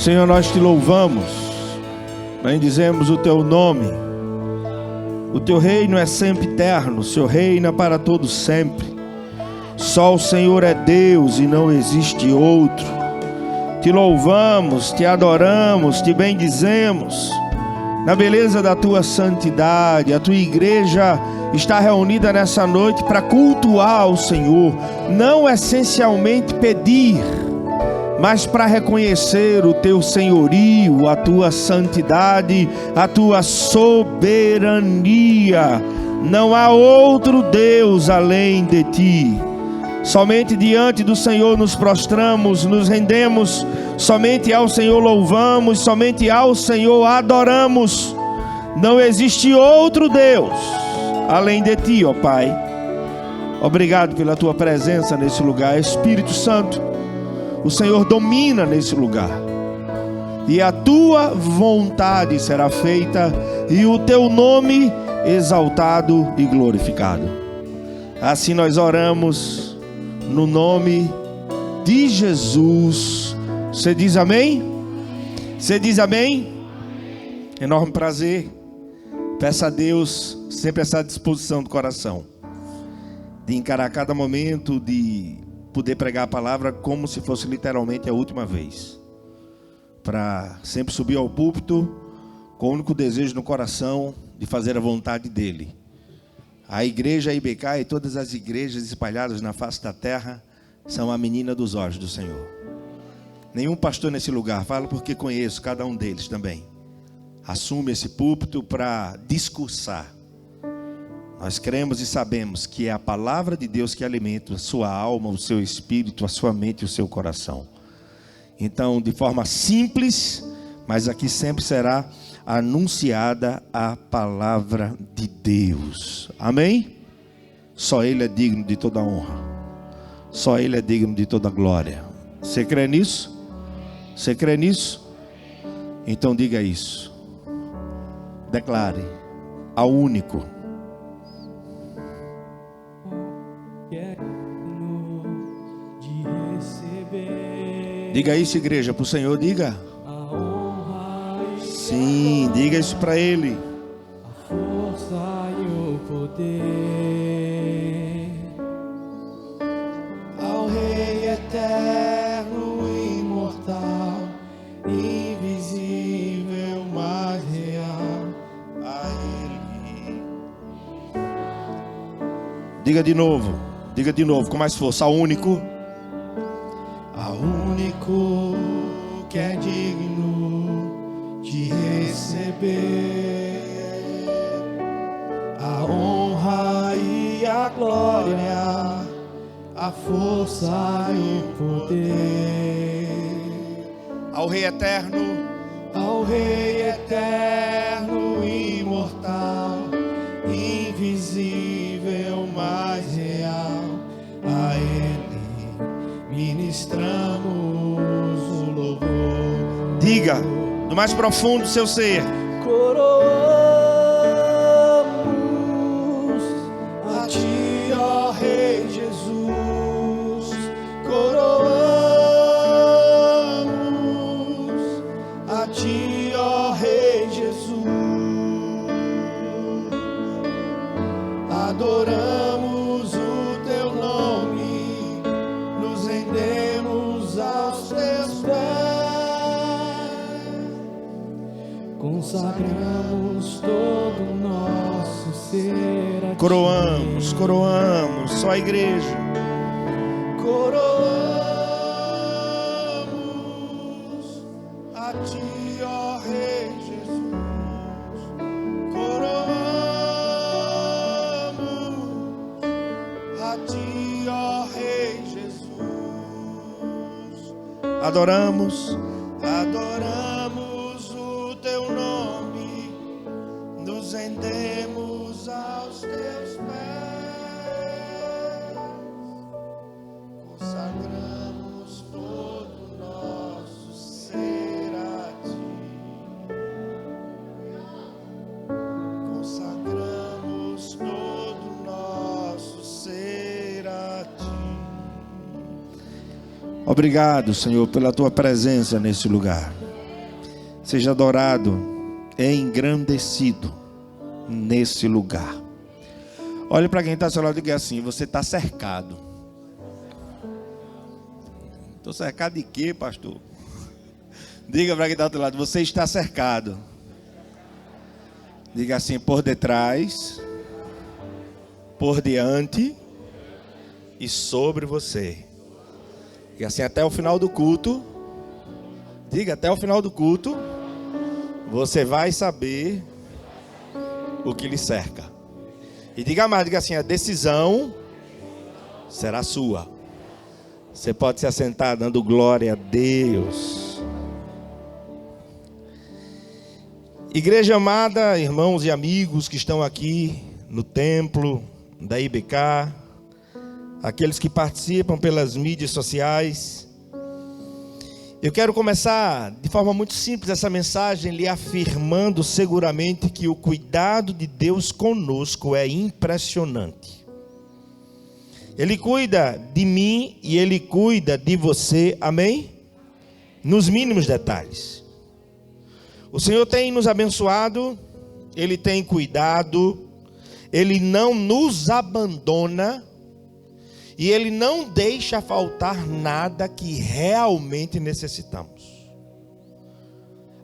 Senhor, nós te louvamos, bendizemos o teu nome. O teu reino é sempre eterno, o seu reino é para todos sempre. Só o Senhor é Deus e não existe outro. Te louvamos, te adoramos, te bendizemos na beleza da tua santidade. A tua igreja está reunida nessa noite para cultuar o Senhor, não essencialmente pedir, mas para reconhecer o teu senhorio, a tua santidade, a tua soberania. Não há outro Deus além de ti. Somente diante do Senhor nos prostramos, nos rendemos, somente ao Senhor louvamos, somente ao Senhor adoramos. Não existe outro Deus além de ti, ó Pai. Obrigado pela tua presença nesse lugar, Espírito Santo. O Senhor domina nesse lugar, e a tua vontade será feita, e o teu nome exaltado e glorificado. Assim nós oramos no nome de Jesus. Você diz amém? Você diz amém? Enorme prazer. Peça a Deus sempre essa disposição do coração, de encarar cada momento, de poder pregar a palavra como se fosse literalmente a última vez, para sempre subir ao púlpito com o único desejo no coração de fazer a vontade dele. A igreja IBK e todas as igrejas espalhadas na face da terra são a menina dos olhos do Senhor. Nenhum pastor nesse lugar, falo porque conheço cada um deles também, assume esse púlpito para discursar. Nós cremos e sabemos que é a palavra de Deus que alimenta a sua alma, o seu espírito, a sua mente e o seu coração. Então, de forma simples, mas aqui sempre será anunciada a palavra de Deus. Amém? Só Ele é digno de toda honra. Só Ele é digno de toda glória. Você crê nisso? Você crê nisso? Então diga isso. Declare: ao único. Diga isso, igreja, para o Senhor, diga. Sim, diga isso para Ele. A força e o poder ao Rei eterno, imortal, invisível, mais real, a Ele. Diga de novo, com mais força. Ao único. Ao único que é digno de receber a honra e a glória, a força e o poder. Ao Rei eterno, ao Rei eterno, imortal, invisível, mais real, a Ele ministramos o louvor. Diga do mais profundo do seu ser. Coroamos a ti, ó Rei Jesus. Coroamos a ti, ó Rei Jesus. Adoramos o teu nome, nos rendemos aos teus pés, consagramos todo o nosso ser a ti. Coroamos, só a igreja. Coroamos a ti, ó Rei Jesus. Coroamos a ti, ó Rei Jesus. Adoramos o teu nome, nos rendemos aos teus pés, consagramos todo o nosso ser a ti, consagramos todo o nosso ser a ti. Obrigado, Senhor, pela tua presença nesse lugar. seja adorado e engrandecido nesse lugar. Olhe para quem está ao seu lado e diga assim: você está cercado. Estou cercado de quê, pastor? Diga para quem está ao seu lado: você está cercado. Diga assim: por detrás, por diante e sobre você. Diga assim: até o final do culto. Diga: até o final do culto você vai saber o que lhe cerca. E diga mais, diga assim: a decisão será sua. Você pode se assentar dando glória a Deus. Igreja amada, irmãos e amigos que estão aqui no templo da IBK, aqueles que participam pelas mídias sociais, eu quero começar de forma muito simples essa mensagem lhe afirmando seguramente que o cuidado de Deus conosco é impressionante. Ele cuida de mim e Ele cuida de você, amém? Nos mínimos detalhes. O Senhor tem nos abençoado, Ele tem cuidado, Ele não nos abandona e Ele não deixa faltar nada que realmente necessitamos.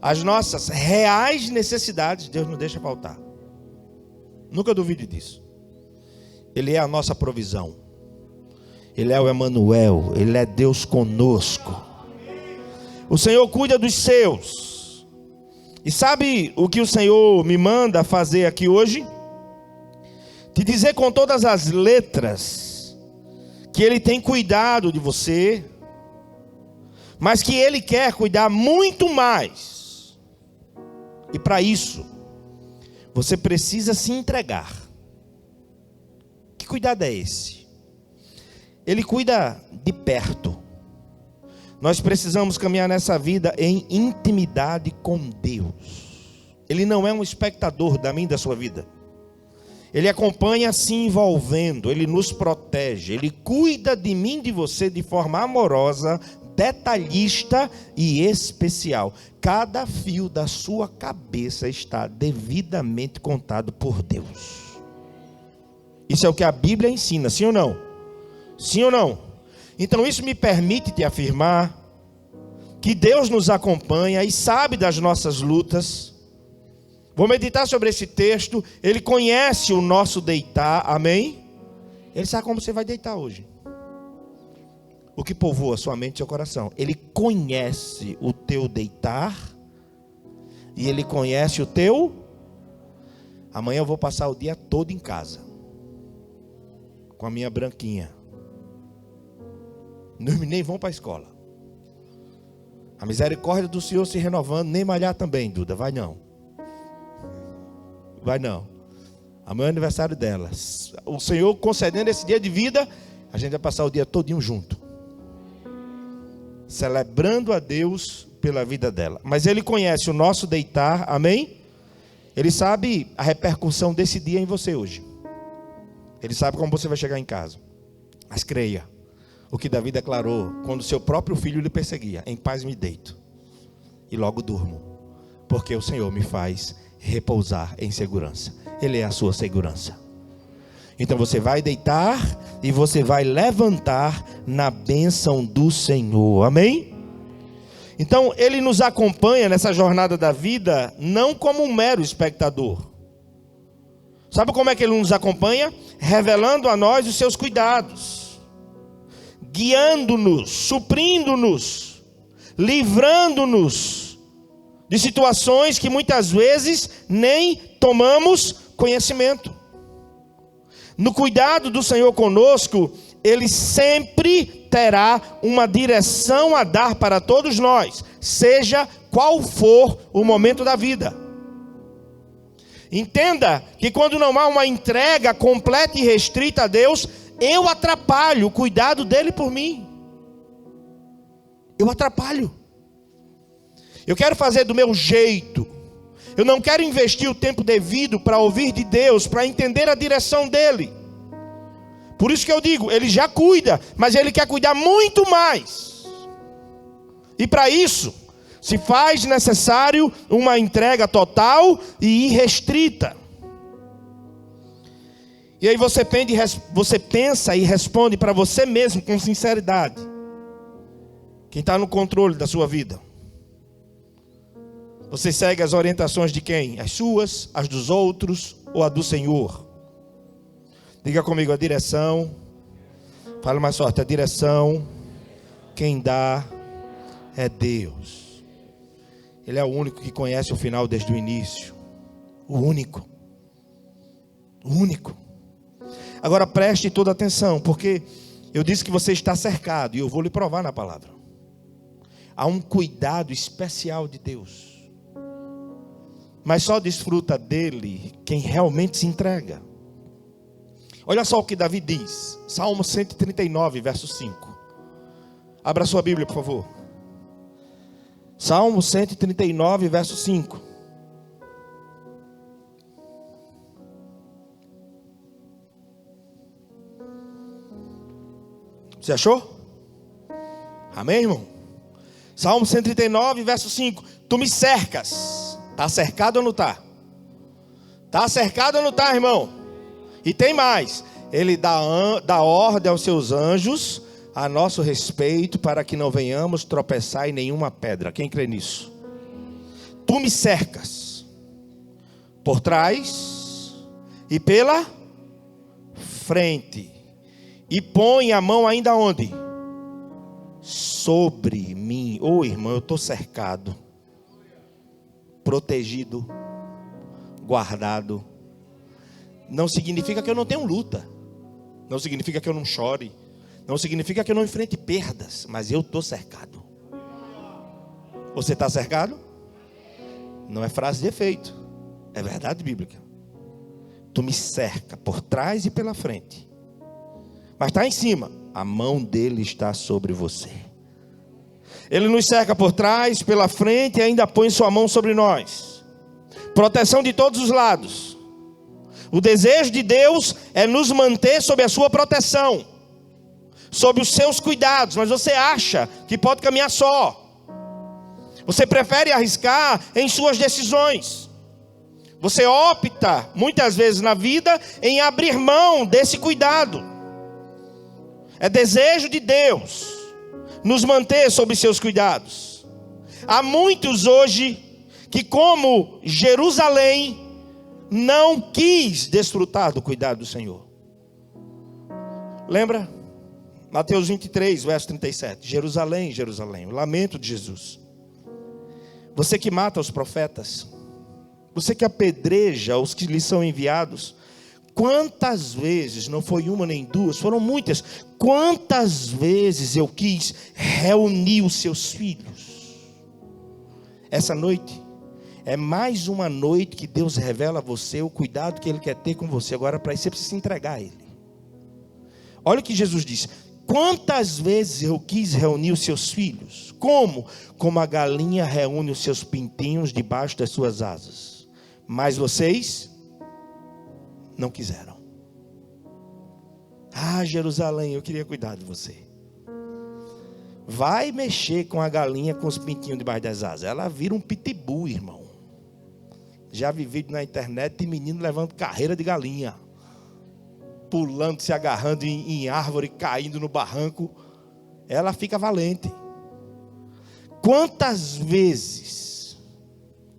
As nossas reais necessidades, Deus não deixa faltar. Nunca duvide disso. Ele é a nossa provisão. Ele é o Emanuel, Ele é Deus conosco. O Senhor cuida dos seus. E sabe o que o Senhor me manda fazer aqui hoje? Te dizer com todas as letras que Ele tem cuidado de você, mas que Ele quer cuidar muito mais. E para isso, você precisa se entregar. Que cuidado é esse? Ele cuida de perto. Nós precisamos caminhar nessa vida em intimidade com Deus. Ele não é um espectador da minha e da sua vida. Ele acompanha se envolvendo, Ele nos protege, Ele cuida de mim e de você de forma amorosa, detalhista e especial. Cada fio da sua cabeça está devidamente contado por Deus. Isso é o que a Bíblia ensina, sim ou não? Sim ou não? Então isso me permite te afirmar que Deus nos acompanha e sabe das nossas lutas. Vou meditar sobre esse texto. Ele conhece o nosso deitar, amém? Ele sabe como você vai deitar hoje. O que povoa sua mente e seu coração. Ele conhece o teu deitar e Ele conhece o teu. Amanhã eu vou passar o dia todo em casa com a minha branquinha. Os meninos nem vão para a escola. A misericórdia do Senhor se renovando. Nem malhar também, Duda. Vai não. Vai não. Amanhã é aniversário dela. O Senhor concedendo esse dia de vida, a gente vai passar o dia todinho junto, celebrando a Deus pela vida dela. Mas Ele conhece o nosso deitar, amém? Ele sabe a repercussão desse dia em você hoje. Ele sabe como você vai chegar em casa. Mas creia, o que Davi declarou quando seu próprio filho lhe perseguia: em paz me deito e logo durmo, porque o Senhor me faz repousar em segurança. Ele é a sua segurança. Então você vai deitar e você vai levantar na bênção do Senhor, amém? Então Ele nos acompanha nessa jornada da vida não como um mero espectador. Sabe como é que Ele nos acompanha? Revelando a nós os seus cuidados, guiando-nos, suprindo-nos, livrando-nos de situações que muitas vezes nem tomamos conhecimento. No cuidado do Senhor conosco, Ele sempre terá uma direção a dar para todos nós, seja qual for o momento da vida. Entenda que quando não há uma entrega completa e restrita a Deus, eu atrapalho o cuidado dele por mim. Eu atrapalho. Eu quero fazer do meu jeito. Eu não quero investir o tempo devido para ouvir de Deus, para entender a direção dele. Por isso que eu digo, Ele já cuida, mas Ele quer cuidar muito mais. E para isso, Se faz necessário uma entrega total e irrestrita. E aí você pensa e responde para você mesmo com sinceridade. Quem está no controle da sua vida? Você segue as orientações de quem? As suas, as dos outros ou a do Senhor? Diga comigo, a direção. Fala mais forte, a direção. Quem dá é Deus. Ele é o único que conhece o final desde o início. O único. O único. Agora preste toda atenção, porque eu disse que você está cercado, e eu vou lhe provar na palavra. Há um cuidado especial de Deus. Mas só desfruta dele quem realmente se entrega. Olha só o que Davi diz. Salmo 139, verso 5. Abra sua Bíblia, por favor. Salmo 139, verso 5. Você achou? Amém, irmão? Salmo 139, verso 5. Tu me cercas. Está cercado ou não está? Está cercado ou não está, irmão? E tem mais. Ele dá ordem aos seus anjos a nosso respeito, para que não venhamos tropeçar em nenhuma pedra. Quem crê nisso? Tu me cercas por trás e pela frente, e põe a mão ainda onde? Sobre mim. Ô irmão, eu estou cercado, protegido, guardado. Não significa que eu não tenho luta, não significa que eu não chore, não significa que eu não enfrente perdas, mas eu estou cercado. Você está cercado? Não é frase de efeito, é verdade bíblica. Tu me cerca por trás e pela frente, mas está em cima, a mão dele está sobre você. Ele nos cerca por trás, pela frente, e ainda põe sua mão sobre nós. Proteção de todos os lados. O desejo de Deus é nos manter sob a sua proteção, sob os seus cuidados. Mas você acha que pode caminhar só. Você prefere arriscar em suas decisões. Você opta, muitas vezes na vida, em abrir mão desse cuidado. É desejo de Deus nos manter sob seus cuidados. Há muitos hoje que, como Jerusalém, não quis desfrutar do cuidado do Senhor. Lembra? Mateus 23, verso 37. Jerusalém, Jerusalém, o lamento de Jesus. Você que mata os profetas, você que apedreja os que lhe são enviados. Quantas vezes, não foi uma nem duas, foram muitas. Quantas vezes eu quis reunir os seus filhos. Essa noite é mais uma noite que Deus revela a você o cuidado que Ele quer ter com você. Agora, para isso, você precisa se entregar a Ele. Olha o que Jesus disse. Quantas vezes eu quis reunir os seus filhos? Como? Como a galinha reúne os seus pintinhos debaixo das suas asas. Mas vocês não quiseram. Ah, Jerusalém, eu queria cuidar de você. Vai mexer com a galinha com os pintinhos debaixo das asas. Ela vira um pitbull, irmão. Já vi vídeo na internet de menino levando carreira de galinha, pulando, se agarrando em árvore, caindo no barranco. Ela fica valente. Quantas vezes?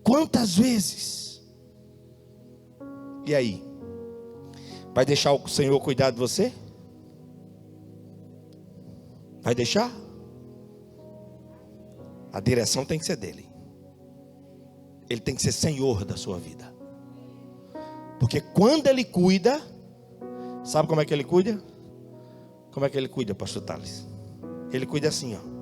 Quantas vezes? E aí? Vai deixar o Senhor cuidar de você? Vai deixar? A direção tem que ser dele. Ele tem que ser Senhor da sua vida. Porque quando Ele cuida, sabe como é que Ele cuida? Como é que Ele cuida, pastor Thales? Ele cuida assim, ó.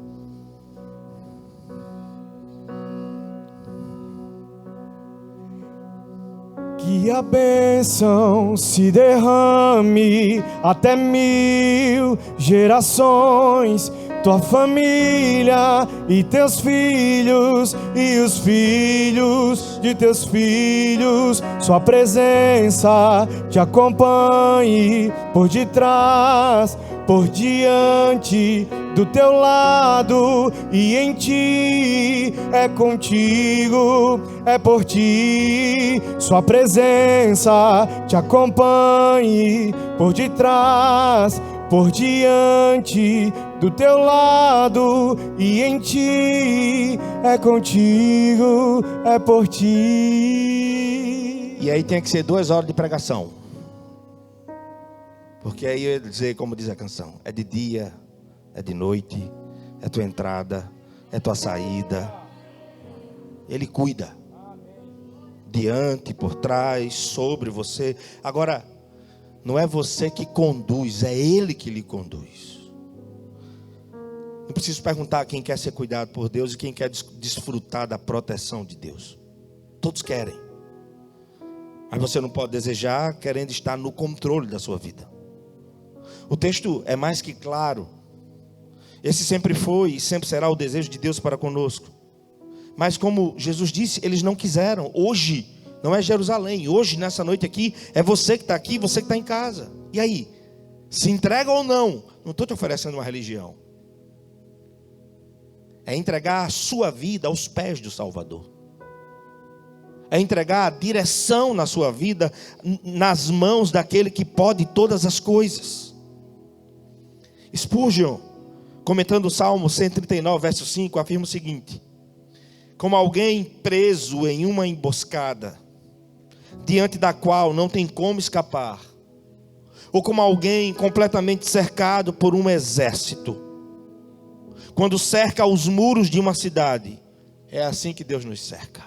Que a bênção se derrame até 1000 gerações. tua família e teus filhos e os filhos de teus filhos. Sua presença te acompanhe por detrás, por diante, do teu lado e em ti. É contigo, é por ti. Sua presença te acompanhe por detrás, por diante, do teu lado e em ti. É contigo, é por ti. E aí tem que ser 2 horas de pregação, porque aí eu ia dizer, como diz a canção, é de dia, é de noite, é tua entrada, é tua saída. Ele cuida, diante, por trás, sobre você. Agora, não é você que conduz, é Ele que lhe conduz. Não preciso perguntar quem quer ser cuidado por Deus e quem quer desfrutar da proteção de Deus. Todos querem, mas você não pode desejar querendo estar no controle da sua vida. O texto é mais que claro. Esse sempre foi e sempre será o desejo de Deus para conosco. Mas como Jesus disse, eles não quiseram. Hoje não é Jerusalém, hoje nessa noite aqui é você que está aqui, você que está em casa. E aí, se entrega ou não? Não estou te oferecendo uma religião. É entregar a sua vida aos pés do Salvador. É entregar a direção na sua vida nas mãos daquele que pode todas as coisas. Spurgeon, comentando o Salmo 139, verso 5, afirma o seguinte: como alguém preso em uma emboscada, diante da qual não tem como escapar, ou como alguém completamente cercado por um exército, quando cerca os muros de uma cidade. É assim que Deus nos cerca.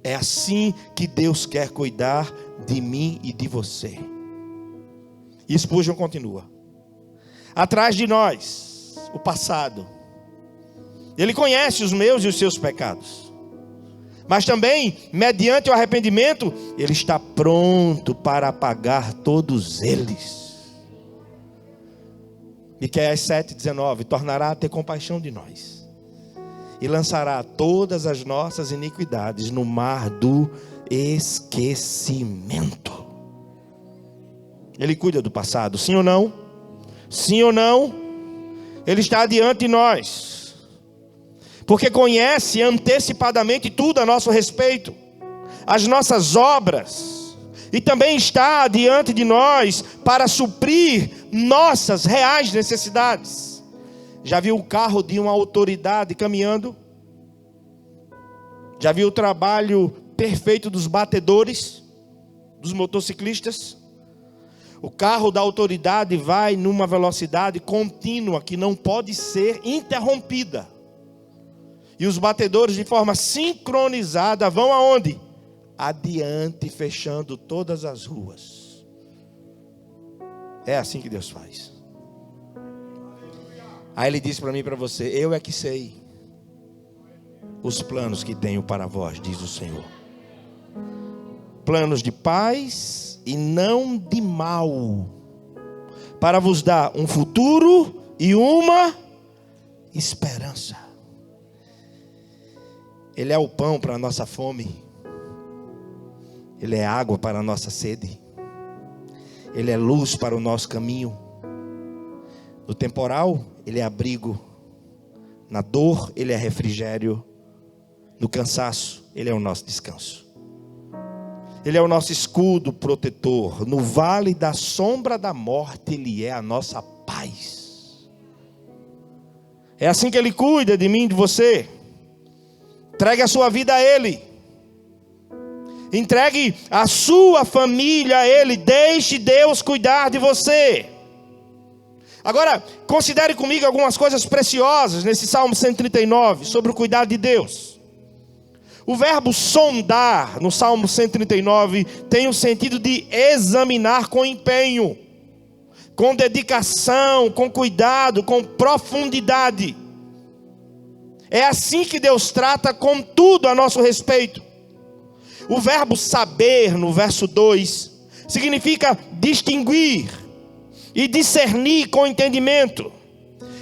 É assim que Deus quer cuidar de mim e de você. E Spurgeon continua: atrás de nós, o passado. Ele conhece os meus e os seus pecados. Mas também, mediante o arrependimento, Ele está pronto para apagar todos eles. Miqueias 7,19: tornará a ter compaixão de nós e lançará todas as nossas iniquidades no mar do esquecimento. Ele cuida do passado, sim ou não? Sim ou não? Ele está adiante de nós, porque conhece antecipadamente tudo a nosso respeito, as nossas obras, e também está diante de nós para suprir nossas reais necessidades. Já viu o carro de uma autoridade caminhando? Já viu o trabalho perfeito dos batedores, dos motociclistas? O carro da autoridade vai numa velocidade contínua que não pode ser interrompida. E os batedores, de forma sincronizada, vão aonde? Adiante, fechando todas as ruas. É assim que Deus faz. Aí Ele disse para mim e para você: eu é que sei os planos que tenho para vós, diz o Senhor. Planos de paz e não de mal, para vos dar um futuro e uma esperança. Ele é o pão para a nossa fome. Ele é água para a nossa sede. Ele é luz para o nosso caminho. No temporal, Ele é abrigo. Na dor, Ele é refrigério. No cansaço, Ele é o nosso descanso. Ele é o nosso escudo protetor. No vale da sombra da morte, Ele é a nossa paz. É assim que Ele cuida de mim e de você. Entregue a sua vida a Ele. Entregue a sua família a Ele. Deixe Deus cuidar de você. Agora, considere comigo algumas coisas preciosas nesse Salmo 139, sobre o cuidado de Deus. O verbo sondar, no Salmo 139, tem o sentido de examinar com empenho, com dedicação, com cuidado, com profundidade. É assim que Deus trata com tudo a nosso respeito. O verbo saber, no verso 2, significa distinguir e discernir com entendimento.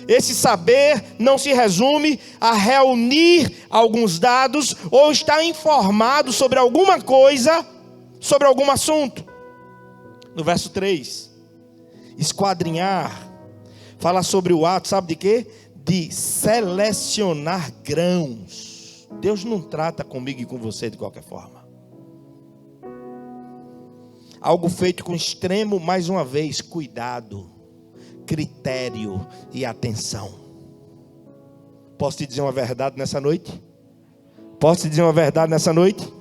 Esse saber não se resume a reunir alguns dados ou estar informado sobre alguma coisa, sobre algum assunto. No verso 3, esquadrinhar fala sobre o ato, sabe de quê? De selecionar grãos. Deus não trata comigo e com você de qualquer forma. Algo feito com extremo, mais uma vez, cuidado, critério e atenção. Posso te dizer uma verdade nessa noite? Posso te dizer uma verdade nessa noite?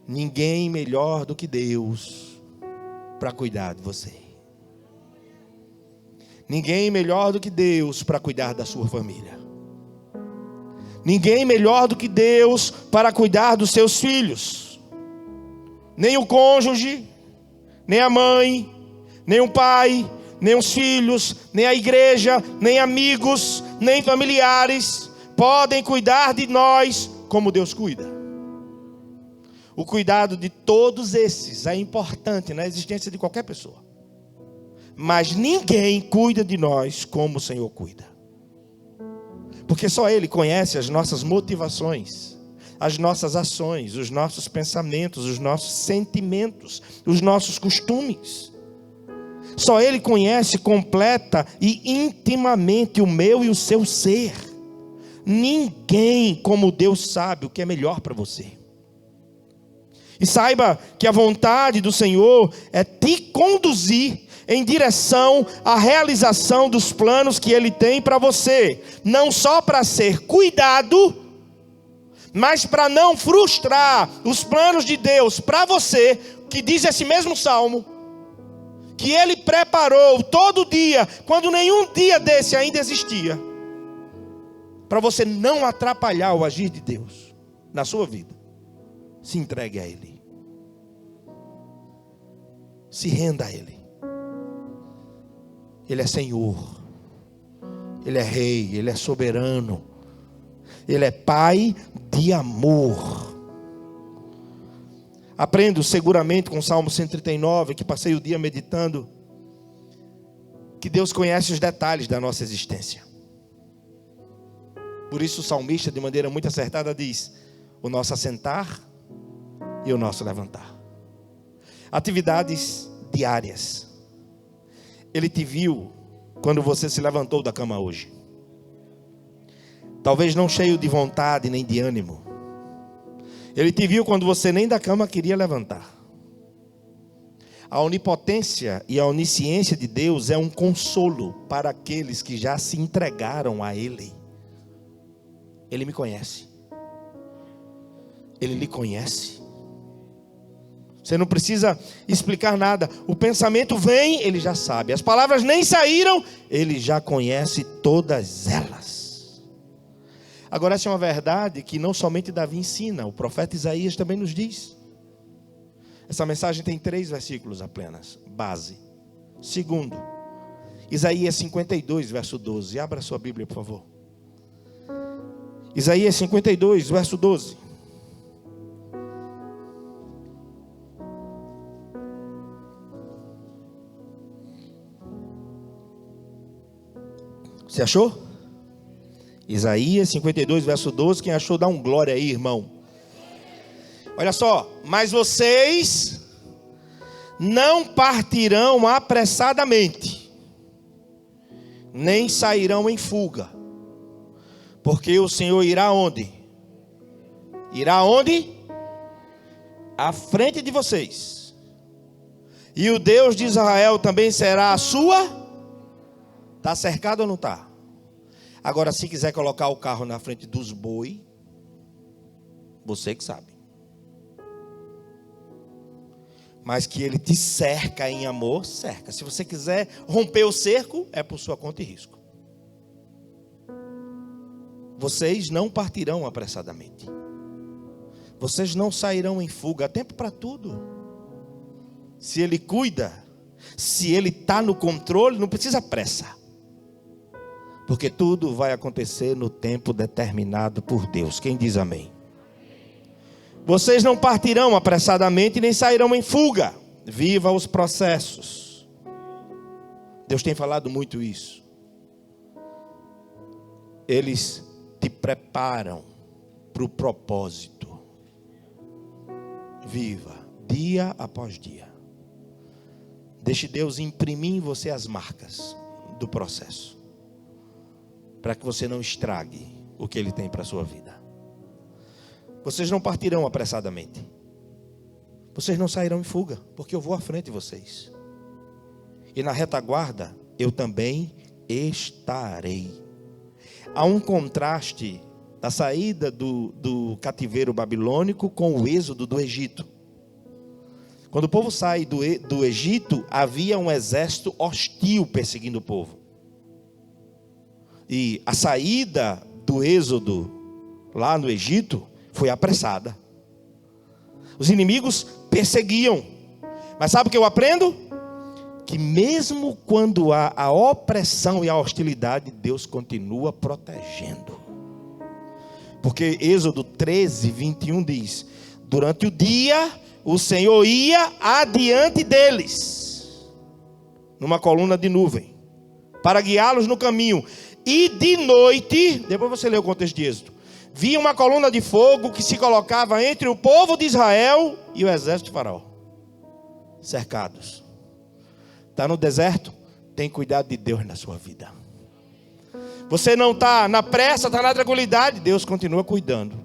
Ninguém melhor do que Deus para cuidar de você. Ninguém melhor do que Deus para cuidar da sua família. Ninguém melhor do que Deus para cuidar dos seus filhos. Nem o cônjuge, nem a mãe, nem o pai, nem os filhos, nem a igreja, nem amigos, nem familiares podem cuidar de nós como Deus cuida. O cuidado de todos esses é importante na existência de qualquer pessoa. Mas ninguém cuida de nós como o Senhor cuida. Porque só Ele conhece as nossas motivações, as nossas ações, os nossos pensamentos, os nossos sentimentos, os nossos costumes. Só Ele conhece completa e intimamente o meu e o seu ser. Ninguém como Deus sabe o que é melhor para você. E saiba que a vontade do Senhor é te conduzir em direção à realização dos planos que Ele tem para você. Não só para ser cuidado, mas para não frustrar os planos de Deus para você, que diz esse mesmo salmo, que Ele preparou todo dia, quando nenhum dia desse ainda existia, para você não atrapalhar o agir de Deus na sua vida. Se entregue a Ele. Se renda a Ele. Ele é Senhor. Ele é Rei. Ele é soberano. Ele é Pai de amor. Aprendo seguramente com o Salmo 139, que passei o dia meditando, que Deus conhece os detalhes da nossa existência. Por isso o salmista, de maneira muito acertada, diz: o nosso assentar e o nosso levantar. Atividades diárias. Ele te viu quando você se levantou da cama hoje. Talvez não cheio de vontade nem de ânimo. Ele te viu quando você nem da cama queria levantar. A onipotência e a onisciência de Deus é um consolo para aqueles que já se entregaram a Ele. Ele me conhece. Ele lhe conhece. Você não precisa explicar nada. O pensamento vem, Ele já sabe. As palavras nem saíram, Ele já conhece todas elas. Agora, essa é uma verdade que não somente Davi ensina, o profeta Isaías também nos diz. Essa mensagem tem 3 versículos apenas, base. Segundo, Isaías 52, verso 12. Abra sua Bíblia, por favor. Isaías 52, verso 12. Você achou? Isaías 52, verso 12. Quem achou, dá um glória aí, irmão. Olha só. Mas vocês não partirão apressadamente, nem sairão em fuga. Porque o Senhor irá onde? Irá onde? À frente de vocês. E o Deus de Israel também será a sua. Está cercado ou não está? Agora, se quiser colocar o carro na frente dos boi, você que sabe. Mas que Ele te cerca em amor, cerca. Se você quiser romper o cerco, é por sua conta e risco. Vocês não partirão apressadamente. Vocês não sairão em fuga. Há tempo para tudo. Se Ele cuida, se Ele está no controle, não precisa pressa. Porque tudo vai acontecer no tempo determinado por Deus. Quem diz amém? Vocês não partirão apressadamente nem sairão em fuga. Viva os processos. Deus tem falado muito isso. eles te preparam para o propósito. Viva dia após dia. Deixe Deus imprimir em você as marcas do processo, para que você não estrague o que Ele tem para a sua vida. Vocês não partirão apressadamente. Vocês não sairão em fuga, porque eu vou à frente de vocês. E na retaguarda eu também estarei. Há um contraste da saída do cativeiro babilônico com o êxodo do Egito. Quando o povo sai do Egito, havia um exército hostil perseguindo o povo. E a saída do êxodo lá no Egito foi apressada. Os inimigos perseguiam. Mas sabe o que eu aprendo? Que mesmo quando há a opressão e a hostilidade, Deus continua protegendo. Porque Êxodo 13, 21 diz: durante o dia o Senhor ia adiante deles, numa coluna de nuvem, para guiá-los no caminho. E de noite, depois você lê o contexto de Êxodo, via uma coluna de fogo que se colocava entre o povo de Israel e o exército de Faraó, cercados. Está no deserto? Tem cuidado de Deus na sua vida. Você não está na pressa, está na tranquilidade, Deus continua cuidando.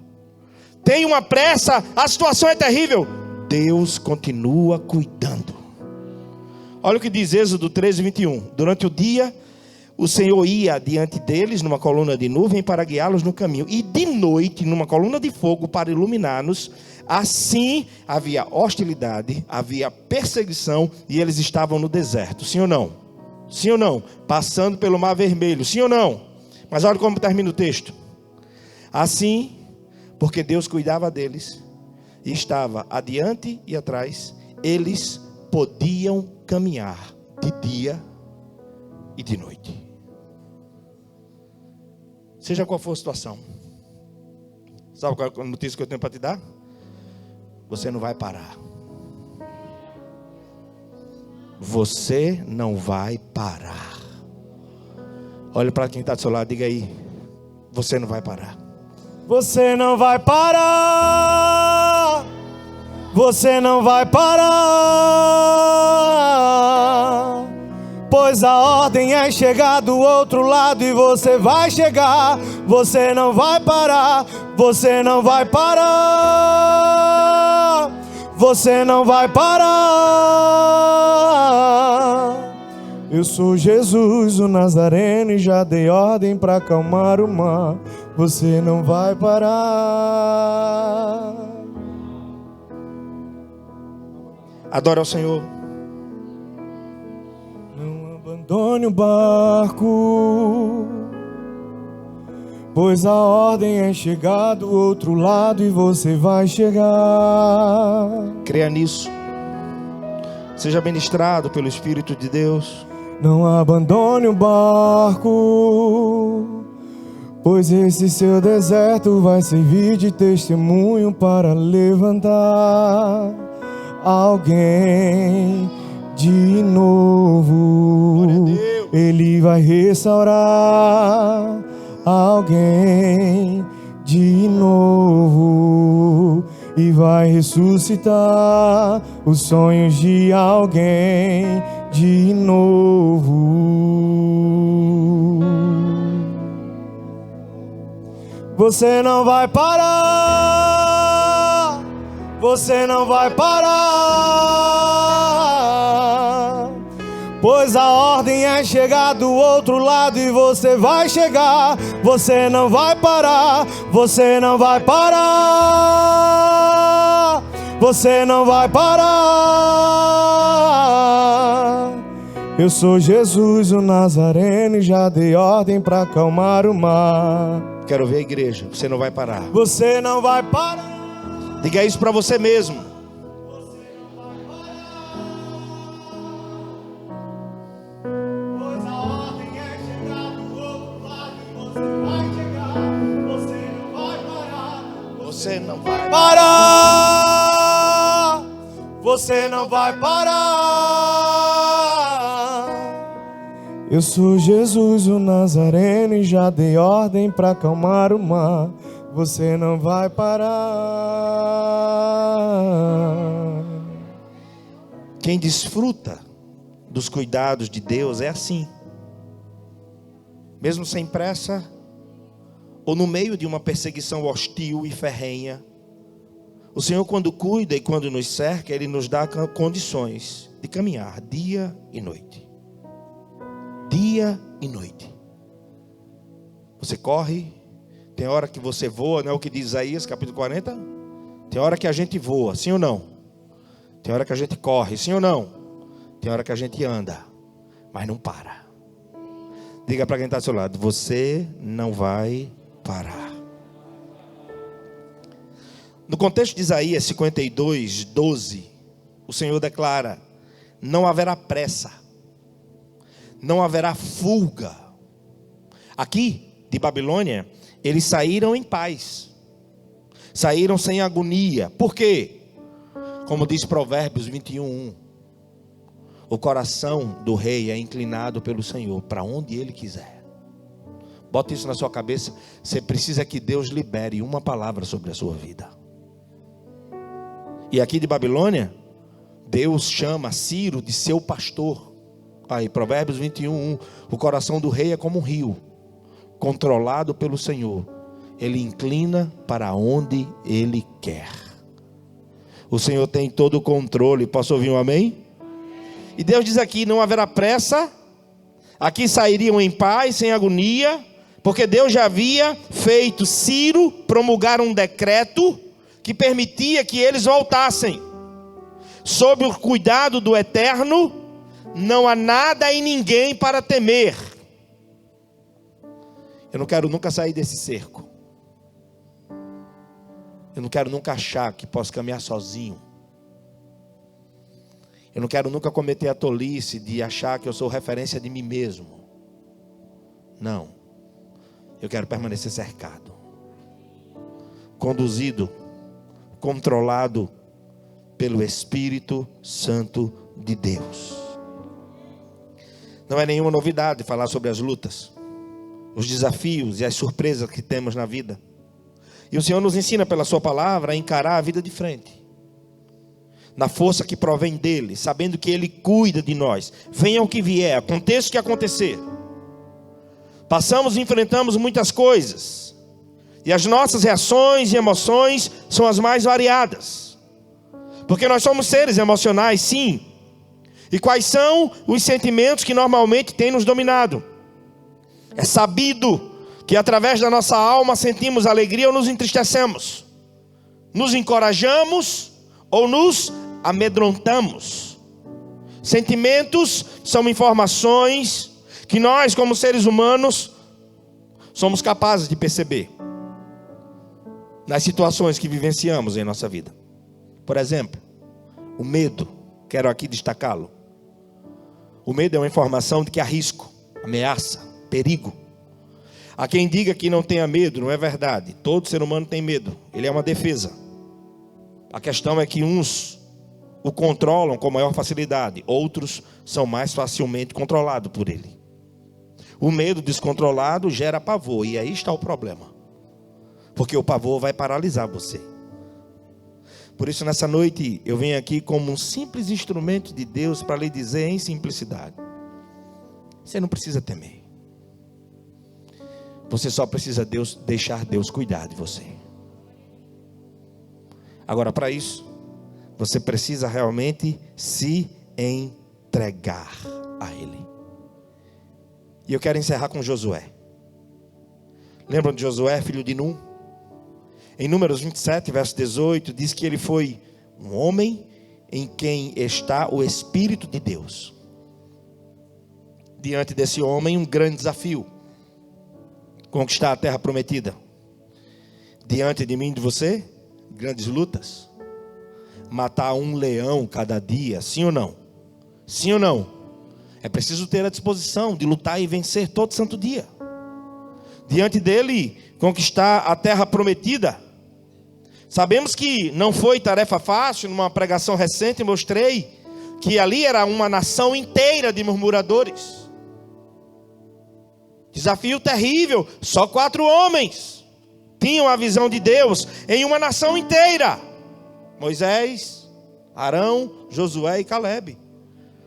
Tem uma pressa, a situação é terrível, Deus continua cuidando. Olha o que diz Êxodo 13, 21. Durante o dia o Senhor ia diante deles numa coluna de nuvem para guiá-los no caminho, e de noite numa coluna de fogo para iluminá-los. Assim havia hostilidade, havia perseguição, e eles estavam no deserto. Sim ou não? Sim ou não? Passando pelo Mar Vermelho. Sim ou não? Mas olha como termina o texto. Assim, porque Deus cuidava deles e estava adiante e atrás, eles podiam caminhar de dia e de noite. Seja qual for a situação. Sabe qual é a notícia que eu tenho para te dar? Você não vai parar. Você não vai parar. Olha para quem está do seu lado, diga aí: você não vai parar. Você não vai parar. Você não vai parar. Pois a ordem é chegar do outro lado e você vai chegar. Você não vai parar. Você não vai parar. Você não vai parar. Eu sou Jesus, o Nazareno, e já dei ordem para acalmar o mar. Você não vai parar. Adore ao Senhor. Não abandone o barco, pois a ordem é chegar do outro lado e você vai chegar. Creia nisso. Seja ministrado pelo Espírito de Deus. Não abandone o barco, pois esse seu deserto vai servir de testemunho para levantar alguém de novo. Ele vai restaurar alguém de novo e vai ressuscitar os sonhos de alguém de novo. Você não vai parar. Você não vai parar. Pois a ordem é chegar do outro lado e você vai chegar. Você não vai parar. Você não vai parar. Você não vai parar. Eu sou Jesus, o Nazareno, e já dei ordem para acalmar o mar. Quero ver a igreja. Você não vai parar. Você não vai parar. Diga isso para você mesmo. Pois a ordem é chegar do outro lado e você vai chegar. Você não vai parar. Você não vai Parar. Você não vai parar. Eu sou Jesus o Nazareno e já dei ordem para acalmar o mar. Você não vai parar. Quem desfruta dos cuidados de Deus é assim. Mesmo sem pressa, ou no meio de uma perseguição hostil e ferrenha, o Senhor, quando cuida e quando nos cerca, Ele nos dá condições de caminhar dia e noite. Dia e noite. Você corre, tem hora que você voa, não é o que diz Isaías capítulo 40? Tem hora que a gente voa, sim ou não? Tem hora que a gente corre, sim ou não? Tem hora que a gente anda, mas não para. Diga para quem está ao seu lado: você não vai parar. No contexto de Isaías 52, 12, o Senhor declara: não haverá pressa, não haverá fuga. Aqui de Babilônia, eles saíram em paz, saíram sem agonia. Por quê? Como diz Provérbios 21:1, o coração do rei é inclinado pelo Senhor para onde Ele quiser. Bota isso na sua cabeça. Você precisa que Deus libere uma palavra sobre a sua vida. E aqui de Babilônia, Deus chama Ciro de seu pastor. Aí, Provérbios 21:1, o coração do rei é como um rio, controlado pelo Senhor. Ele inclina para onde Ele quer. O Senhor tem todo o controle. Posso ouvir um amém? E Deus diz aqui: não haverá pressa. Aqui sairiam em paz, sem agonia, porque Deus já havia feito Ciro promulgar um decreto que permitia que eles voltassem. Sob o cuidado do Eterno, não há nada e ninguém para temer. Eu não quero nunca sair desse cerco. Eu não quero nunca achar que posso caminhar sozinho. Eu não quero nunca cometer a tolice de achar que eu sou referência de mim mesmo. Não. Eu quero permanecer cercado, conduzido, controlado pelo Espírito Santo de Deus. Não é nenhuma novidade falar sobre as lutas, os desafios e as surpresas que temos na vida. E o Senhor nos ensina pela sua palavra a encarar a vida de frente, na força que provém dEle, sabendo que Ele cuida de nós. Venha o que vier, aconteça o que acontecer. Passamos e enfrentamos muitas coisas, e as nossas reações e emoções são as mais variadas, porque nós somos seres emocionais, sim. E quais são os sentimentos que normalmente têm nos dominado? É sabido que através da nossa alma sentimos alegria ou nos entristecemos, nos encorajamos ou nos amedrontamos. Sentimentos são informações que nós, como seres humanos, somos capazes de perceber nas situações que vivenciamos em nossa vida. Por exemplo, o medo, quero aqui destacá-lo. O medo é uma informação de que há risco, ameaça, perigo. Há quem diga que não tenha medo, não é verdade. Todo ser humano tem medo, ele é uma defesa. A questão é que uns o controlam com maior facilidade, outros são mais facilmente controlados por ele. O medo descontrolado gera pavor, e aí está o problema, porque o pavor vai paralisar você. Por isso, nessa noite, eu venho aqui como um simples instrumento de Deus para lhe dizer em simplicidade: você não precisa temer. Você só precisa deixar Deus cuidar de você. Agora, para isso, você precisa realmente se entregar a Ele. E eu quero encerrar com Josué. Lembram de Josué, filho de Num? Em Números 27, verso 18, diz que ele foi um homem em quem está o Espírito de Deus. Diante desse homem, um grande desafio: conquistar a terra prometida. Diante de mim e de você, grandes lutas. Matar um leão cada dia, sim ou não? Sim ou não? É preciso ter a disposição de lutar e vencer todo santo dia. Diante dele, conquistar a terra prometida. Sabemos que não foi tarefa fácil. Numa pregação recente mostrei que ali era uma nação inteira de murmuradores. Desafio terrível. Só 4 homens tinham a visão de Deus em uma nação inteira: Moisés, Arão, Josué e Calebe.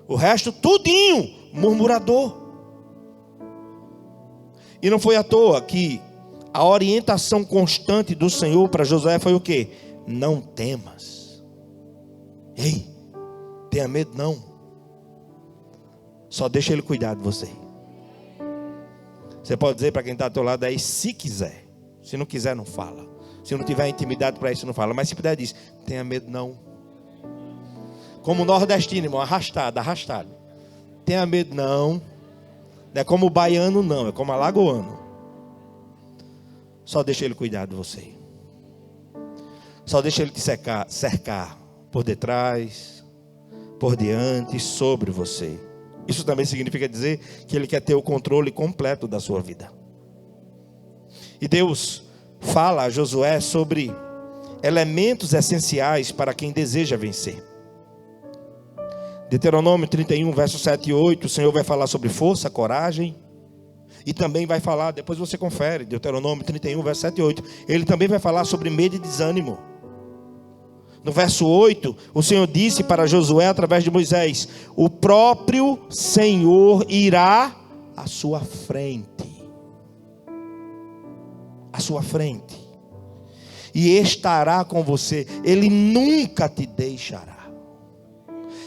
O resto tudinho murmurador. E não foi à toa que a orientação constante do Senhor para Josué foi o quê? Não temas. Ei, tenha medo não. Só deixa Ele cuidar de você. Você pode dizer para quem está ao teu lado aí, se quiser. Se não quiser, não fala. Se não tiver intimidade para isso, não fala. Mas se puder, diz: tenha medo não. Como nordestino, irmão, arrastado. Tenha medo não. Não é como o baiano não, é como alagoano. Só deixa Ele cuidar de você. Só deixa Ele te cercar por detrás, por diante, sobre você. Isso também significa dizer que Ele quer ter o controle completo da sua vida. E Deus fala a Josué sobre elementos essenciais para quem deseja vencer. Deuteronômio 31, versos 7 e 8, o Senhor vai falar sobre força, coragem. E também vai falar, depois você confere, Deuteronômio 31, versos 7 e 8. Ele também vai falar sobre medo e desânimo. No verso 8, o Senhor disse para Josué através de Moisés: o próprio Senhor irá à sua frente. À sua frente. E estará com você. Ele nunca te deixará.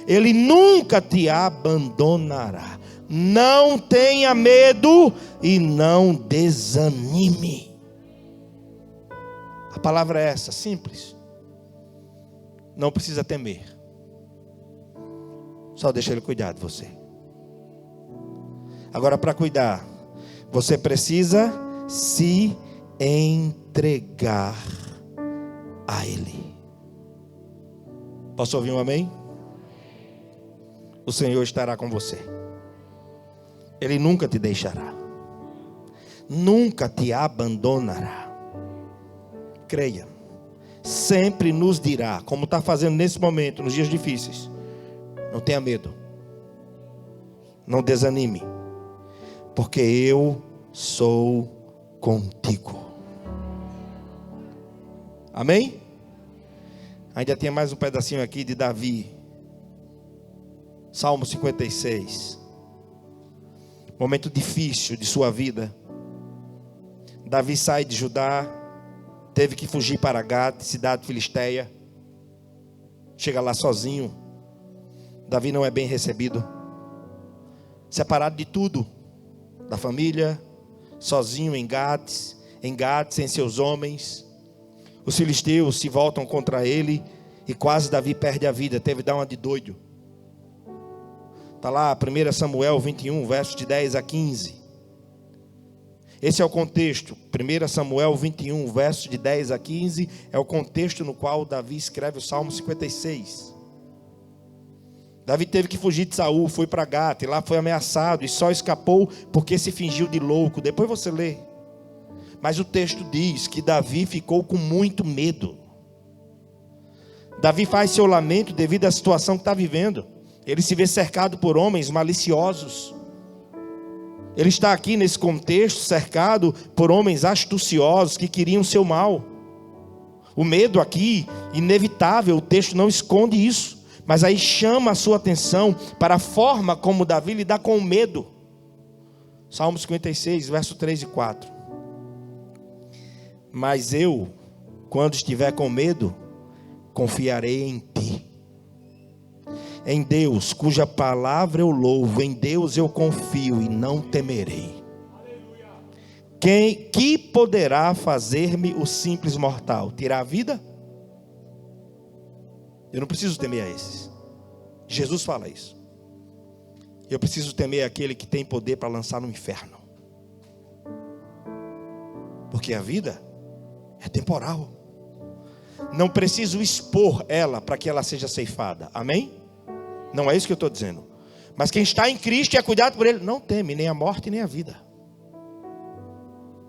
Ele nunca te abandonará. Não tenha medo e não desanime. A palavra é essa, simples. Não precisa temer. Só deixa Ele cuidar de você. Agora, para cuidar, você precisa se entregar a Ele. Posso ouvir um amém? O Senhor estará com você. Ele nunca te deixará. Nunca te abandonará. Creia. Sempre nos dirá, como está fazendo nesse momento, nos dias difíceis: não tenha medo. Não desanime. Porque eu sou contigo. Amém? Ainda tem mais um pedacinho aqui de Davi. Salmo 56. Momento difícil de sua vida. Davi sai de Judá, teve que fugir para Gate, cidade filisteia. Chega lá sozinho. Davi não é bem recebido. Separado de tudo. Da família, sozinho em Gate, sem seus homens. Os filisteus se voltam contra ele e quase Davi perde a vida. Teve que dar uma de doido. Está lá 1 Samuel 21, versos de 10 a 15. Esse é o contexto. 1 Samuel 21, versos de 10 a 15, é o contexto no qual Davi escreve o Salmo 56. Davi teve que fugir de Saul, foi para Gate, lá foi ameaçado e só escapou porque se fingiu de louco. Depois você lê. Mas o texto diz que Davi ficou com muito medo. Davi faz seu lamento devido à situação que está vivendo. Ele se vê cercado por homens maliciosos. Ele está aqui nesse contexto cercado por homens astuciosos que queriam seu mal. O medo aqui, inevitável, o texto não esconde isso. Mas aí chama a sua atenção para a forma como Davi lida com o medo. Salmo 56, verso 3 e 4. Mas eu, quando estiver com medo, confiarei em ti. Em Deus, cuja palavra eu louvo, em Deus eu confio e não temerei. Que poderá fazer-me o simples mortal? Tirar a vida? Eu não preciso temer a esses. Jesus fala isso. Eu preciso temer aquele que tem poder para lançar no inferno. Porque a vida é temporal. Não preciso expor ela para que ela seja ceifada. Amém? Não é isso que eu estou dizendo. Mas quem está em Cristo e é cuidado por Ele, não teme nem a morte nem a vida.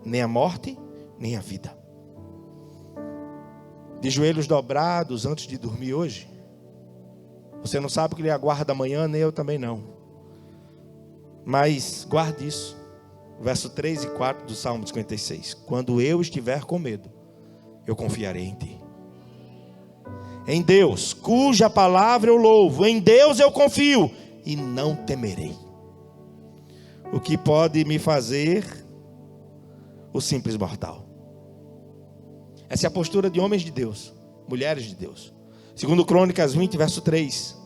Nem a morte nem a vida. De joelhos dobrados antes de dormir hoje. Você não sabe o que lhe aguarda amanhã, nem eu também não. Mas guarde isso. verso 3 e 4 do Salmo 56. Quando eu estiver com medo, eu confiarei em ti. Em Deus, cuja palavra eu louvo, em Deus eu confio e não temerei. O que pode me fazer o simples mortal? Essa é a postura de homens de Deus, mulheres de Deus. Segundo Crônicas 20, verso 3.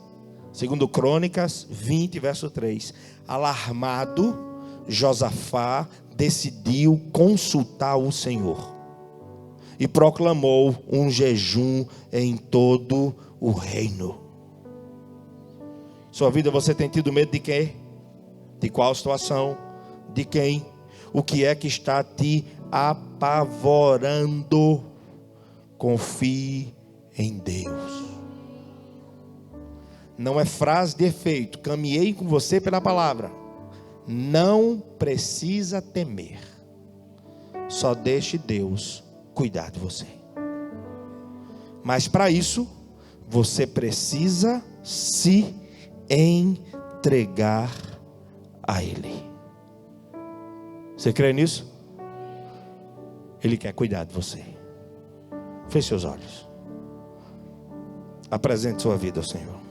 Segundo Crônicas 20, verso 3. Alarmado, Josafá decidiu consultar o Senhor e proclamou um jejum em todo o reino. Sua vida, você tem tido medo de quê? De qual situação? De quem? O que é que está te apavorando? Confie em Deus. Não é frase de efeito. Caminhei com você pela palavra. Não precisa temer. Só deixe Deus cuidar de você. Mas para isso, você precisa se entregar a Ele. Você crê nisso? Ele quer cuidar de você. Feche seus olhos. Apresente sua vida ao Senhor.